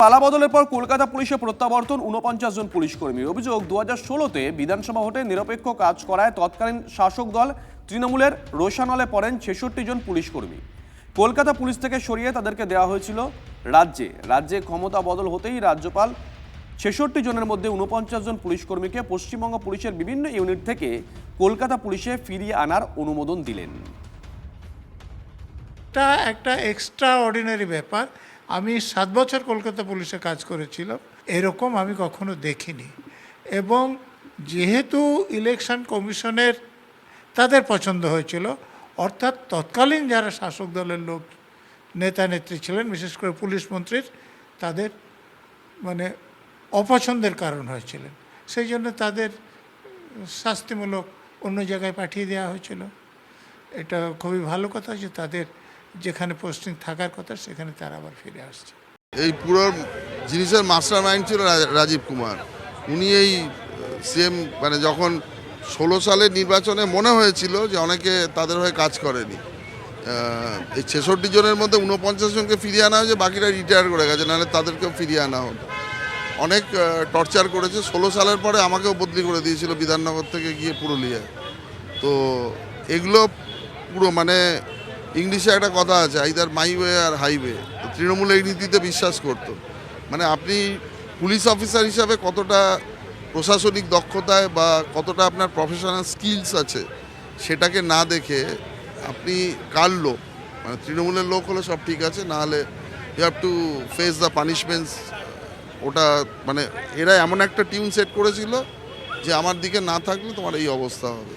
পালাবদলের পর কলকাতা পুলিশে প্রত্যাবর্তন ৪৯ জন পুলিশ কর্মীর অভিযোগ ২০১৬-তে বিধানসভা ভোটে নিরপেক্ষ কাজ করায় তৎকালীন শাসক দল তৃণমূলের রোষানলে পড়েন ৬৬ জন পুলিশ কর্মী। কলকাতা পুলিশ থেকে সরিয়ে তাদেরকে দেওয়া হয়েছিল রাজ্যে ক্ষমতা বদল হতেই রাজ্যপাল ৬৬ জনের মধ্যে ৪৯ জন পুলিশ কর্মীকে পশ্চিমবঙ্গ পুলিশের বিভিন্ন ইউনিট থেকে কলকাতা পুলিশে ফিরিয়ে আনার অনুমোদন দিলেন। এটা একটা এক্সট্রা অর্ডিনারি ব্যাপার। আমি 7 বছর কলকাতা পুলিশে কাজ করেছিলাম, এরকম আমি কখনো দেখিনি। এবং যেহেতু ইলেকশন কমিশনের তাদের পছন্দ হয়েছিল, অর্থাৎ তৎকালীন যারা শাসক দলের লোক নেতা নেত্রী ছিলেন, বিশেষ করে পুলিশ মন্ত্রীর তাদের মানে অপছন্দের কারণ হয়েছিলেন, সেই জন্য তাদের শাস্তিমূলক অন্য জায়গায় পাঠিয়ে দেওয়া হয়েছিল। এটা খুবই ভালো কথা যে তাদের যেখানে পোস্টিং থাকার কথা সেখানে তারা আবার ফিরে আসছে। এই পুরো জিনিসের মাস্টার মাইন্ড ছিল রাজীব কুমার। উনি এই সিএম মানে যখন 16 সালের নির্বাচনে মনে হয়েছিল যে অনেকে তাদের হয়ে কাজ করেনি, এই ৬৬ জনের মধ্যে ৪৯ জনকে ফিরিয়ে আনা হয়েছে, বাকিরা রিটায়ার করে গেছে, নাহলে তাদেরকেও ফিরিয়ে আনা হতো। অনেক টর্চার করেছে। 16 সালের পরে আমাকেও বদলি করে দিয়েছিল বিধাননগর থেকে গিয়ে পুরুলিয়ায়। তো এগুলো পুরো মানে ইংলিশে একটা কথা আছে, আইদার মাই ওয়ে আর হাইওয়ে। তৃণমূল এই নীতিতে বিশ্বাস করতো। মানে আপনি পুলিশ অফিসার হিসাবে কতটা প্রশাসনিক দক্ষতায় বা কতটা আপনার প্রফেশনাল স্কিলস আছে সেটাকে না দেখে আপনি কার লোক, মানে তৃণমূলের লোক হলে সব ঠিক আছে, না হলে you have to face the punishments. ওটা মানে এরা এমন একটা টিউন সেট করেছিল যে আমার দিকে না থাকলে তোমার এই অবস্থা হবে।